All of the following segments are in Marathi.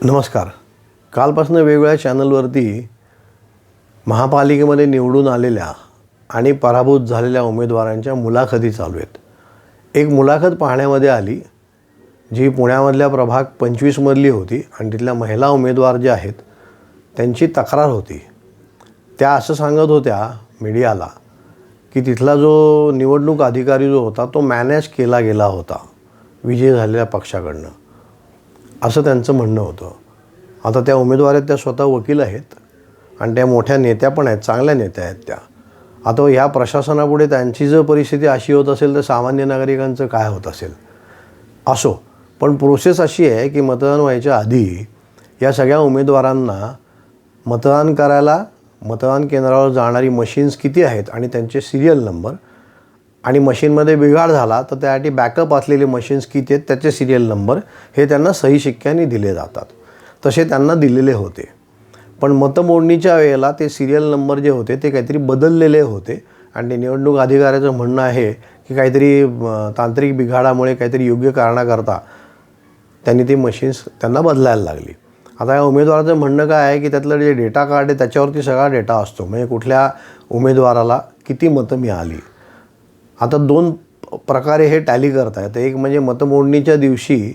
नमस्कार. कालपासून वेगवेगळ्या चॅनलवरती महापालिकेमध्ये निवडून आलेल्या आणि पराभूत झालेल्या उमेदवारांच्या मुलाखती चालू आहेत. एक मुलाखत पाहण्यामध्ये आली जी पुण्यामधल्या प्रभाग 25 मधली होती आणि तिथल्या महिला उमेदवार ज्या आहेत त्यांची तक्रार होती. त्या असं सांगत होत्या मीडियाला की तिथला जो निवडणूक अधिकारी जो होता तो मॅनेज केला गेला होता विजय झालेल्या पक्षाकडनं, असं त्यांचं म्हणणं होतं. आता त्या उमेदवार आहेत त्या स्वतः वकील आहेत आणि त्या मोठ्या नेत्या पण आहेत, चांगल्या नेत्या आहेत त्या. आता ह्या प्रशासनापुढे त्यांची जर परिस्थिती अशी होत असेल तर सामान्य नागरिकांचं काय होत असेल. असो, पण प्रोसेस अशी आहे की मतदान व्हायच्या आधी या सगळ्या उमेदवारांना मतदान करायला मतदान केंद्रावर जाणारी मशीन्स किती आहेत आणि त्यांचे सिरियल नंबर, आणि मशीनमध्ये बिघाड झाला तर त्यासाठी बॅकअप असलेले मशीन्स किती आहेत त्याचे सिरियल नंबर हे त्यांना सही शिक्क्याने दिले जातात. तसे त्यांना दिलेले होते. पण मतमोडणीच्या वेळेला ते सिरियल नंबर जे होते ते काहीतरी बदललेले होते आणि निवडणूक अधिकाऱ्याचं म्हणणं आहे की काहीतरी तांत्रिक बिघाडामुळे काहीतरी योग्य कारणाकरता त्यांनी ती मशीन्स त्यांना बदलायला लागली. आता या उमेदवाराचं म्हणणं काय आहे की त्यातलं जे डेटा कार्ड आहे त्याच्यावरती सगळा डेटा असतो, म्हणजे कुठल्या उमेदवाराला किती मतं मिळाली. आता दोन प्रकारे हे टॅली करता येतं. एक म्हणजे मतमोडणीच्या दिवशी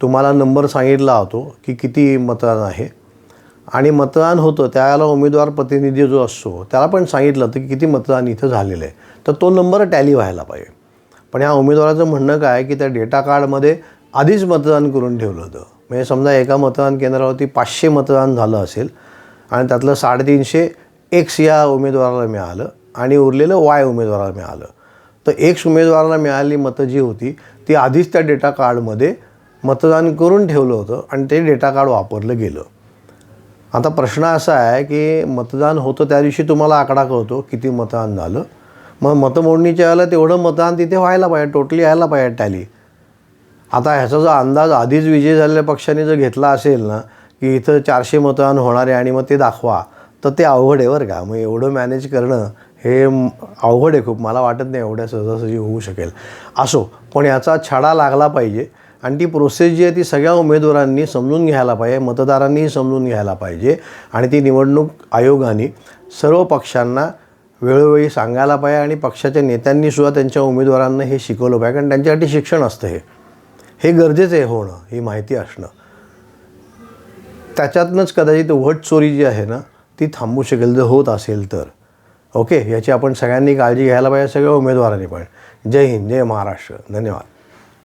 तुम्हाला नंबर सांगितला होतो की किती मतदान आहे, आणि मतदान होतं त्यावेळेला उमेदवार प्रतिनिधी जो असतो त्याला पण सांगितलं होतं की किती मतदान इथं झालेलं आहे, तर तो नंबर टॅली व्हायला पाहिजे. पण ह्या उमेदवाराचं म्हणणं काय आहे की त्या डेटा कार्डमध्ये आधीच मतदान करून ठेवलं होतं. म्हणजे समजा एका मतदान केंद्रावरती 500 मतदान झालं असेल आणि त्यातलं 350 X या उमेदवाराला मिळालं आणि उरलेलं Y उमेदवाराला मिळालं, तर X उमेदवाराला मिळालेली मतं जी होती ती आधीच त्या डेटा कार्डमध्ये मतदान करून ठेवलं होतं आणि ते डेटा कार्ड वापरलं गेलं. आता प्रश्न असा आहे की मतदान होतं त्या दिवशी तुम्हाला आकडा कळतो किती मतदान झालं, मग मतमोडणीच्या वेळेला तेवढं मतदान तिथे व्हायला पाहिजे, टोटली यायला पाहिजे टॅली. आता ह्याचा जो अंदाज आधीच विजय झालेल्या पक्षाने जर घेतला असेल ना की इथं 400 मतदान होणार आहे आणि मग ते दाखवा, तर ते अवघड आहे बरं का. मग एवढं मॅनेज करणं हे अवघड आहे खूप. मला वाटत नाही एवढ्या सहजासहजी होऊ शकेल. असो, पण याचा छडा लागला पाहिजे आणि ती प्रोसेस जी आहे ती सगळ्या उमेदवारांनी समजून घ्यायला पाहिजे, मतदारांनीही समजून घ्यायला पाहिजे आणि ती निवडणूक आयोगाने सर्व पक्षांना वेळोवेळी सांगायला पाहिजे आणि पक्षाच्या नेत्यांनीसुद्धा त्यांच्या उमेदवारांना हे शिकवलं पाहिजे, कारण त्यांच्यासाठी शिक्षण असतं. हे गरजेचं आहे होणं, ही माहिती असणं. त्याच्यातनंच कदाचित वोट चोरी जी आहे ना ती थांबू शकेल जर होत असेल तर. ओके, याची आपण सगळ्यांनी काळजी घ्यायला पाहिजे, सगळ्या उमेदवारांनी पण. जय हिंद, जय महाराष्ट्र. धन्यवाद.